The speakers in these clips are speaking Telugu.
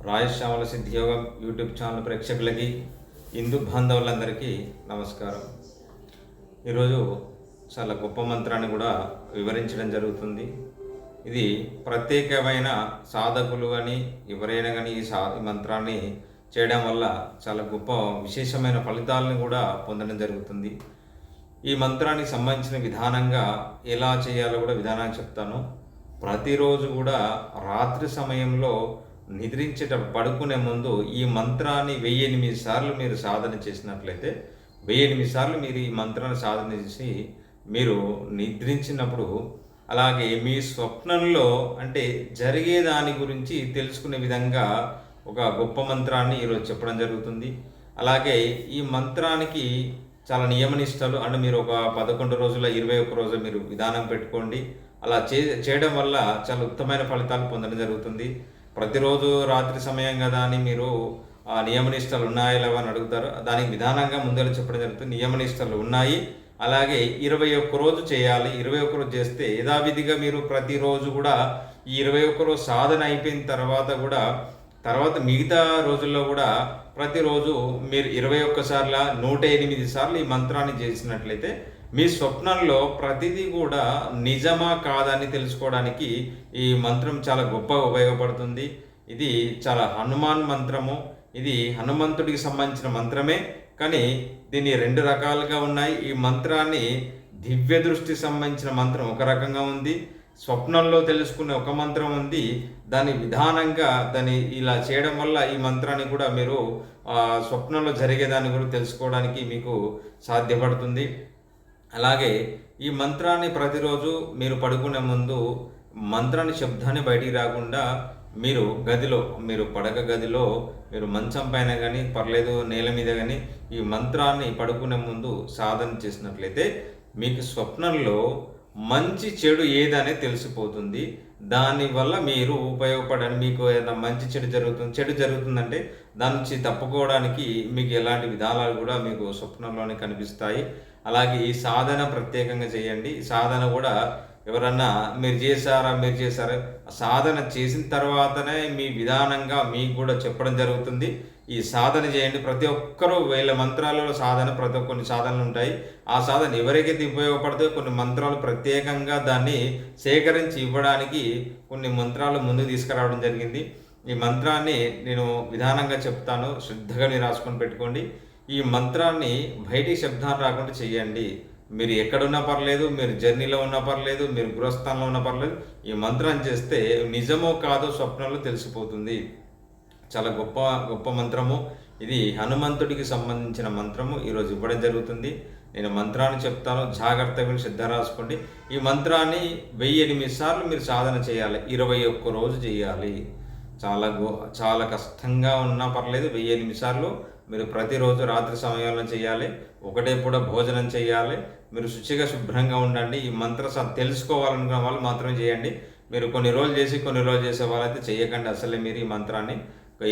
రాజశ్యామల సిద్ధియోగం యూట్యూబ్ ఛానల్ ప్రేక్షకులకి హిందూ బాంధవులందరికీ నమస్కారం. ఈరోజు చాలా గొప్ప మంత్రాన్ని కూడా వివరించడం జరుగుతుంది. ఇది ప్రత్యేకమైన సాధకులు కానీ ఎవరైనా కానీ ఈ మంత్రాన్ని చేయడం వల్ల చాలా గొప్ప విశేషమైన ఫలితాలను కూడా పొందడం జరుగుతుంది. ఈ మంత్రానికి సంబంధించిన విధానంగా ఎలా చేయాలో కూడా విధానాన్ని చెప్తాను. ప్రతిరోజు కూడా రాత్రి సమయంలో పడుకునే ముందు ఈ మంత్రాన్ని 1008 సార్లు మీరు సాధన చేసినట్లయితే 1008 సార్లు మీరు ఈ మంత్రాన్ని సాధన చేసి మీరు నిద్రించినప్పుడు, అలాగే మీ స్వప్నంలో అంటే జరిగే దాని గురించి తెలుసుకునే విధంగా ఒక గొప్ప మంత్రాన్ని ఈరోజు చెప్పడం జరుగుతుంది. అలాగే ఈ మంత్రానికి చాలా నియమనిష్టలు అంటే మీరు ఒక 11 రోజుల 21 రోజులు మీరు విధానం పెట్టుకోండి. అలా చేయడం వల్ల చాలా ఉత్తమమైన ఫలితాలు పొందడం జరుగుతుంది. ప్రతిరోజు రాత్రి సమయం కదా అని మీరు నియమనిష్టలు ఉన్నాయా లేవా అని అడుగుతారు. దానికి విధానంగా ముందర చెప్పడం జరుగుతుంది. నియమనిష్టలు ఉన్నాయి. అలాగే 21 రోజు చేయాలి. 21 రోజు చేస్తే యథావిధిగా మీరు ప్రతిరోజు కూడా ఈ 21 రోజు సాధన అయిపోయిన తర్వాత మిగతా రోజుల్లో కూడా ప్రతిరోజు మీరు 21 సార్ల 108 సార్లు ఈ మంత్రాన్ని చేసినట్లయితే మీ స్వప్నంలో ప్రతిదీ కూడా నిజమా కాదని తెలుసుకోవడానికి ఈ మంత్రం చాలా గొప్పగా ఉపయోగపడుతుంది. ఇది చాలా హనుమాన్ మంత్రము. ఇది హనుమంతుడికి సంబంధించిన మంత్రమే, కానీ దీన్ని 2 రకాలుగా ఉన్నాయి. ఈ మంత్రాన్ని దివ్య దృష్టి సంబంధించిన మంత్రం ఒక రకంగా ఉంది, స్వప్నంలో తెలుసుకునే ఒక మంత్రం ఉంది. దాని విధానంగా దాన్ని ఇలా చేయడం వల్ల ఈ మంత్రాన్ని కూడా మీరు స్వప్నంలో జరిగేదాన్ని కూడా తెలుసుకోవడానికి మీకు సాధ్యపడుతుంది. అలాగే ఈ మంత్రాన్ని ప్రతిరోజు మీరు పడుకునే ముందు మంత్రాన్ని శబ్దాన్ని బయటికి రాకుండా మీరు గదిలో, మీరు పడక గదిలో, మీరు మంచం పైన కానీ పర్లేదు నేల మీద కానీ ఈ మంత్రాన్ని పడుకునే ముందు సాధన చేసినట్లయితే మీకు స్వప్నంలో మంచి చెడు ఏదనే తెలిసిపోతుంది. దానివల్ల మీరు ఉపయోగపడని మీకు ఏదైనా మంచి చెడు జరుగుతుందంటే దాని నుంచి తప్పుకోవడానికి మీకు ఎలాంటి విధానాలు కూడా మీకు స్వప్నంలోనే కనిపిస్తాయి. అలాగే ఈ సాధన ప్రత్యేకంగా చేయండి. ఈ సాధన కూడా ఎవరన్నా మీరు చేశారా సాధన చేసిన తర్వాతనే మీ విధానంగా మీకు కూడా చెప్పడం జరుగుతుంది. ఈ సాధన చేయండి. ప్రతి ఒక్కరూ 1000 మంత్రాలలో కొన్ని సాధనలు ఉంటాయి. ఆ సాధన ఎవరికైతే ఉపయోగపడతాయో కొన్ని మంత్రాలు ప్రత్యేకంగా దాన్ని సేకరించి ఇవ్వడానికి కొన్ని మంత్రాలు ముందుకు తీసుకురావడం జరిగింది. ఈ మంత్రాన్ని నేను విధానంగా చెప్తాను, శ్రద్ధగా మీరు రాసుకొని పెట్టుకోండి. ఈ మంత్రాన్ని బయటికి శబ్దాలు రాకుండా చేయండి. మీరు ఎక్కడున్నా పర్లేదు, మీరు జర్నీలో ఉన్నా పర్లేదు, మీరు గృహస్థానంలో ఉన్నా పర్లేదు, ఈ మంత్రాన్ని చేస్తే నిజమో కాదో స్వప్నంలో తెలిసిపోతుంది. చాలా గొప్ప మంత్రము. ఇది హనుమంతుడికి సంబంధించిన మంత్రము ఈరోజు ఇవ్వడం జరుగుతుంది. నేను మంత్రాన్ని చెప్తాను, జాగ్రత్తగా శ్రద్ధ రాసుకోండి. ఈ మంత్రాన్ని 1008 సార్లు మీరు సాధన చేయాలి. 21 రోజు చేయాలి. చాలా కష్టంగా ఉన్నా పర్లేదు, 1008 సార్లు మీరు ప్రతిరోజు రాత్రి సమయంలో చేయాలి. ఒకటే పూట భోజనం చేయాలి. మీరు శుభ్రంగా ఉండండి. ఈ మంత్ర తెలుసుకోవాలనుకున్న వాళ్ళు మాత్రమే చేయండి. మీరు కొన్ని రోజులు చేసే వాళ్ళైతే చేయకండి అసలే. మీరు ఈ మంత్రాన్ని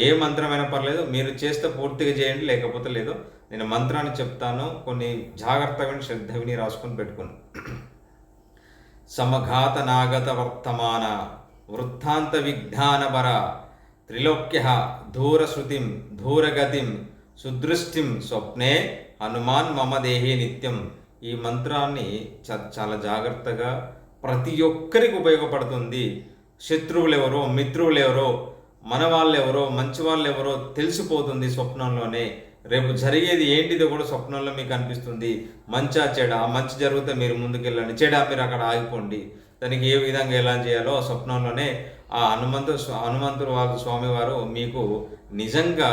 ఏ మంత్రమైనా పర్లేదు, మీరు చేస్తే పూర్తిగా చేయండి, లేకపోతే లేదు. నేను మంత్రాన్ని చెప్తాను, కొన్ని జాగ్రత్తగా శ్రద్ధ విని రాసుకొని పెట్టుకోండి. సమఘాత నాగత వర్తమాన వృత్తాంత విజ్ఞానపర త్రిలోక్య ధూరశ్రుతిం ధూరగతిం సుదృష్టిం స్వప్నే హనుమాన్ మమ దేహే నిత్యం. ఈ మంత్రాన్ని చాలా జాగ్రత్తగా ప్రతి ఒక్కరికి ఉపయోగపడుతుంది. శత్రువులు ఎవరో, మిత్రువులు ఎవరో, మన వాళ్ళు ఎవరో, మంచి వాళ్ళు ఎవరో తెలిసిపోతుంది స్వప్నంలోనే. రేపు జరిగేది ఏంటిదో కూడా స్వప్నంలో మీకు అనిపిస్తుంది. మంచా చెడ, మంచి జరిగితే మీరు ముందుకెళ్ళండి, చెడ మీరు అక్కడ ఆగిపోండి. దానికి ఏ విధంగా ఎలా చేయాలో ఆ స్వప్నంలోనే ఆ హనుమంతుడు వాళ్ళ స్వామివారు మీకు నిజంగా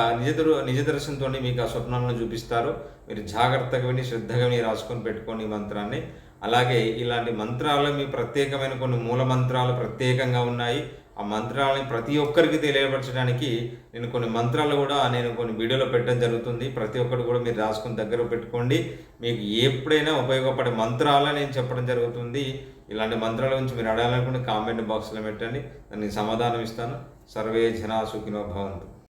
నిజ దర్శనంతో మీకు ఆ స్వప్నంలో చూపిస్తారు. మీరు జాగ్రత్తగా విని శ్రద్ధగా విని రాసుకొని పెట్టుకోండి ఈ మంత్రాన్ని. అలాగే ఇలాంటి మంత్రాలు మీ ప్రత్యేకమైన కొన్ని మూల మంత్రాలు ప్రత్యేకంగా ఉన్నాయి. ఆ మంత్రాలని ప్రతి ఒక్కరికి తెలియపరచడానికి నేను కొన్ని మంత్రాలు కూడా నేను కొన్ని వీడియోలో పెట్టడం జరుగుతుంది. ప్రతి ఒక్కరు కూడా మీరు రాసుకొని దగ్గర పెట్టుకోండి. మీకు ఎప్పుడైనా ఉపయోగపడే మంత్రాలు నేను చెప్పడం జరుగుతుంది. ఇలాంటి మంత్రాల గురించి మీరు అడగాలనుకుంటే కామెంట్ బాక్స్లో పెట్టండి, దానికి సమాధానం ఇస్తాను. సర్వే జనా సుఖినో భవంతు.